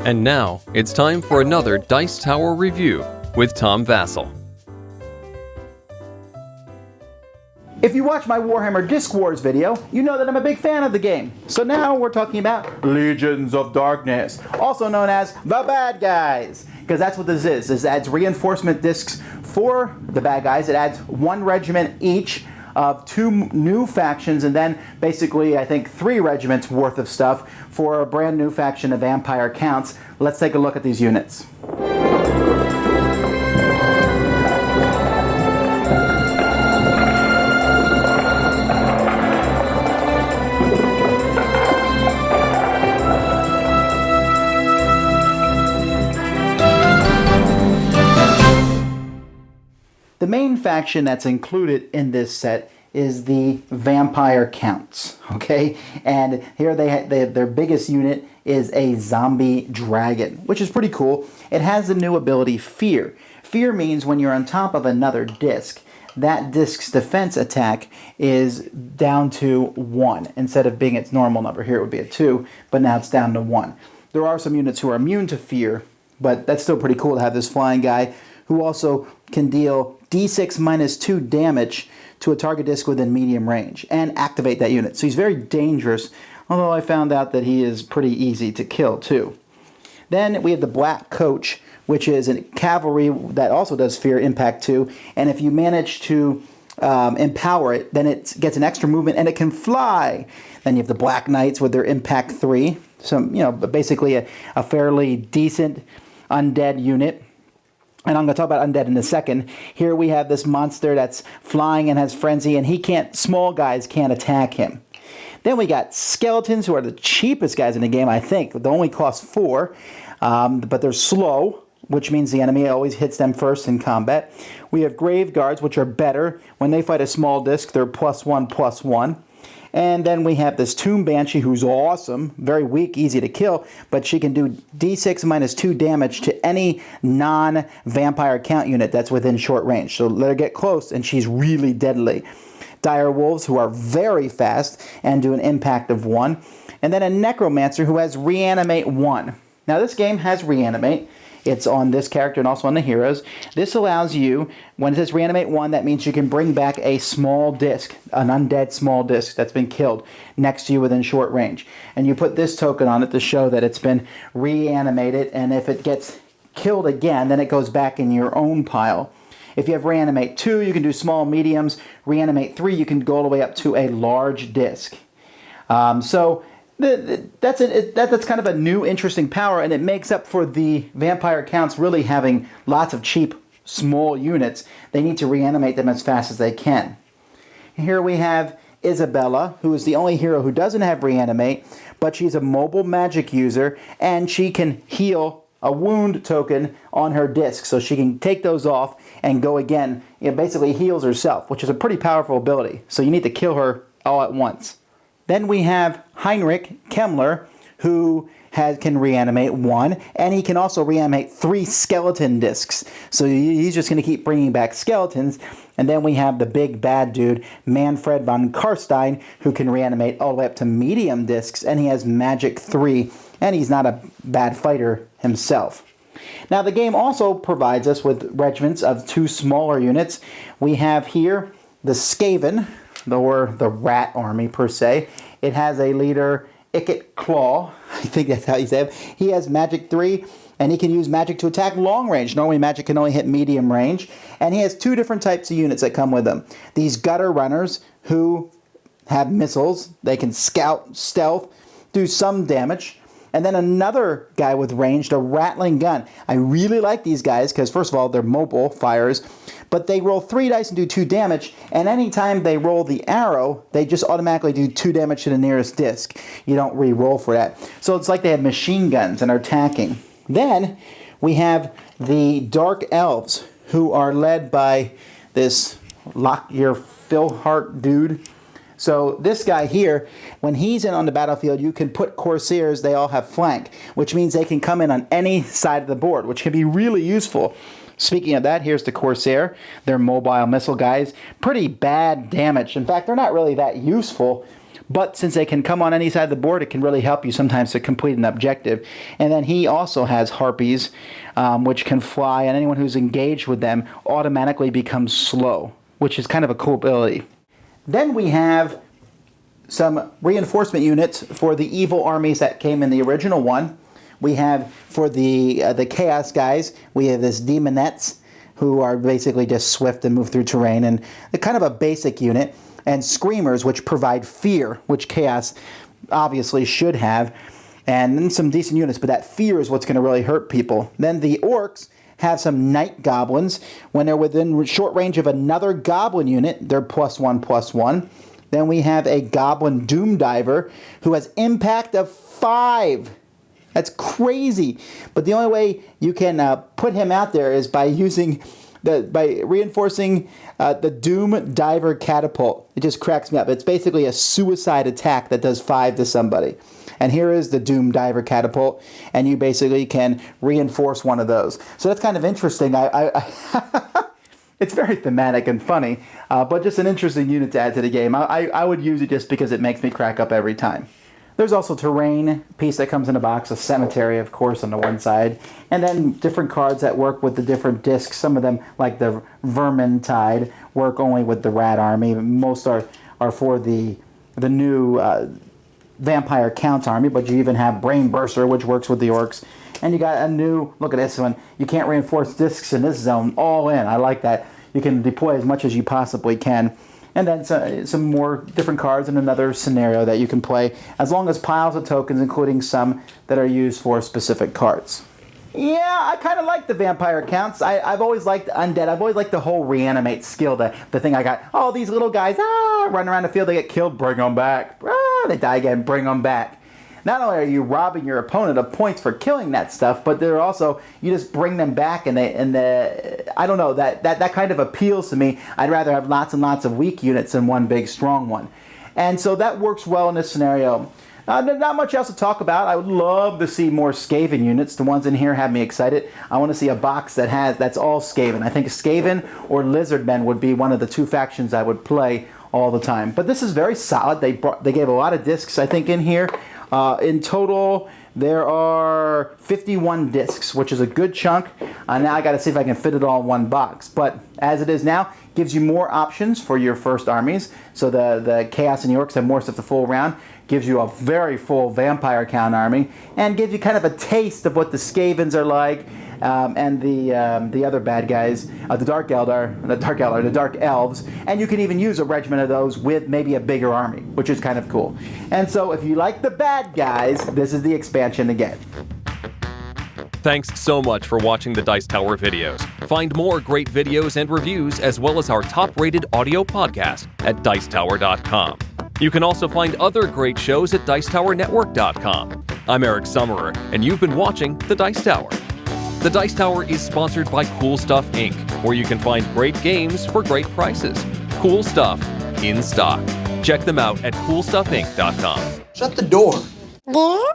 And now, it's time for another Dice Tower review with Tom Vasel. If you watch my Warhammer Diskwars video, you know that I'm a big fan of the game. So now we're talking about Legions of Darkness, also known as the bad guys, because that's what this is. This adds reinforcement discs for the bad guys. It adds one regiment each of two new factions, and then basically I think 3 regiments worth of stuff for a brand new faction of Vampire Counts. Let's take a look at these units. The main faction that's included in this set is the Vampire Counts, okay? And here their biggest unit is a zombie dragon, which is pretty cool. It has the new ability Fear. Fear means when you're on top of another disc, that disc's defense attack is down to 1 instead of being its normal number. Here it would be a 2, but now it's down to 1. There are some units who are immune to Fear, but that's still pretty cool to have this flying guy who also can deal d6 minus 2 damage to a target disc within medium range and activate that unit. So he's very dangerous, although I found out that he is pretty easy to kill too. Then we have the Black Coach, which is a cavalry that also does Fear Impact 2, and if you manage to empower it, then it gets an extra movement and it can fly. Then you have the Black Knights with their Impact 3, so basically a fairly decent undead unit. And I'm going to talk about undead in a second. Here we have this monster that's flying and has frenzy, and small guys can't attack him. Then we got skeletons, who are the cheapest guys in the game, I think. They only cost 4, but they're slow, which means the enemy always hits them first in combat. We have grave guards, which are better. When they fight a small disc, they're +1/+1. And then we have this Tomb Banshee, who's awesome, very weak, easy to kill, but she can do d6 minus 2 damage to any non-Vampire Count unit that's within short range. So let her get close, and she's really deadly. Dire Wolves, who are very fast and do an impact of 1. And then a Necromancer, who has Reanimate 1. Now this game has Reanimate. It's on this character and also on the heroes. This allows you, when it says Reanimate 1, that means you can bring back a small disc, an undead small disc that's been killed next to you within short range. And you put this token on it to show that it's been reanimated, and if it gets killed again, then it goes back in your own pile. If you have Reanimate 2, you can do small mediums. Reanimate 3, you can go all the way up to a large disc. That's kind of a new interesting power, and it makes up for the Vampire Counts really having lots of cheap small units. They need to reanimate them as fast as they can. Here we have Isabella, who is the only hero who doesn't have Reanimate, but she's a mobile magic user, and she can heal a wound token on her disc, so she can take those off and go again. It basically heals herself, which is a pretty powerful ability, so you need to kill her all at once. Then we have Heinrich Kemmler, who can reanimate 1, and he can also reanimate 3 skeleton discs. So he's just going to keep bringing back skeletons. And then we have the big bad dude, Manfred von Karstein, who can reanimate all the way up to medium discs, and he has Magic 3, and he's not a bad fighter himself. Now the game also provides us with regiments of 2 smaller units. We have here the Skaven, or the Rat Army per se. It has a leader, Icket Claw. I think that's how you say it. He has Magic 3, and he can use magic to attack long range. Normally magic can only hit medium range. And he has 2 different types of units that come with him. These Gutter Runners, who have missiles. They can scout, stealth, do some damage. And then another guy with ranged, a Rattling Gun. I really like these guys because, first of all, they're mobile fires, but they roll 3 dice and do 2 damage, and anytime they roll the arrow, they just automatically do 2 damage to the nearest disc. You don't re-roll for that. So it's like they have machine guns and are attacking. Then we have the Dark Elves, who are led by this Lockyer Philhart dude. So this guy here, when he's in on the battlefield, you can put Corsairs, they all have flank, which means they can come in on any side of the board, which can be really useful. Speaking of that, here's the Corsair. They're mobile missile guys. Pretty bad damage. In fact, they're not really that useful, But since they can come on any side of the board, it can really help you sometimes to complete an objective. And then he also has harpies, which can fly, and anyone who's engaged with them automatically becomes slow, which is kind of a cool ability. Then we have some reinforcement units for the evil armies that came in the original one. We have for the Chaos guys, we have this Demonettes, who are basically just swift and move through terrain, and they're kind of a basic unit. And Screamers, which provide fear, which Chaos obviously should have, and then some decent units, but that fear is what's going to really hurt people. Then the Orcs have some Night Goblins. When they're within short range of another Goblin unit, they're +1/+1. Then we have a Goblin Doom Diver who has impact of 5. That's crazy. But the only way you can put him out there is by using by reinforcing the Doom Diver Catapult. It just cracks me up. It's basically a suicide attack that does 5 to somebody. And here is the Doom Diver Catapult, and you basically can reinforce one of those. So that's kind of interesting. It's very thematic and funny, but just an interesting unit to add to the game. I would use it just because it makes me crack up every time. There's also terrain piece that comes in a box, a cemetery, of course, on the one side, and then different cards that work with the different discs. Some of them, like the Vermintide, work only with the Rat Army. Most are for the new Vampire Count Army, but you even have Brain Burster, which works with the Orcs. And you got a new, look at this one, you can't reinforce discs in this zone, all in. I like that. You can deploy as much as you possibly can. And then some more different cards in another scenario that you can play, as long as piles of tokens, including some that are used for specific cards. Yeah, I kind of like the Vampire Counts. I've always liked Undead. I've always liked the whole reanimate skill, the thing I got. Oh, these little guys, run around the field, they get killed, bring them back. They die again, bring them back. Not only are you robbing your opponent of points for killing that stuff, but they're also, you just bring them back, and I don't know, that kind of appeals to me. I'd rather have lots and lots of weak units than one big strong one. And so that works well in this scenario. Not much else to talk about. I would love to see more Skaven units. The ones in here have me excited. I want to see a box that's all Skaven. I think Skaven or Lizardmen would be one of the 2 factions I would play all the time. But this is very solid. They gave a lot of discs, I think, in here. In total, there are 51 discs, which is a good chunk. Now I got to see if I can fit it all in one box. But as it is now, gives you more options for your first armies. So the Chaos and the Orcs have more stuff to fool around. Gives you a very full Vampire Count army, and gives you kind of a taste of what the Skavens are like, and the other bad guys, the Dark Elves, and you can even use a regiment of those with maybe a bigger army, which is kind of cool. And so if you like the bad guys, this is the expansion to get. Thanks so much for watching the Dice Tower videos. Find more great videos and reviews, as well as our top-rated audio podcast at Dicetower.com. You can also find other great shows at Dicetowernetwork.com. I'm Eric Summerer, and you've been watching The Dice Tower. The Dice Tower is sponsored by Cool Stuff Inc., where you can find great games for great prices. Cool stuff in stock. Check them out at CoolStuffInc.com. Shut the door. There.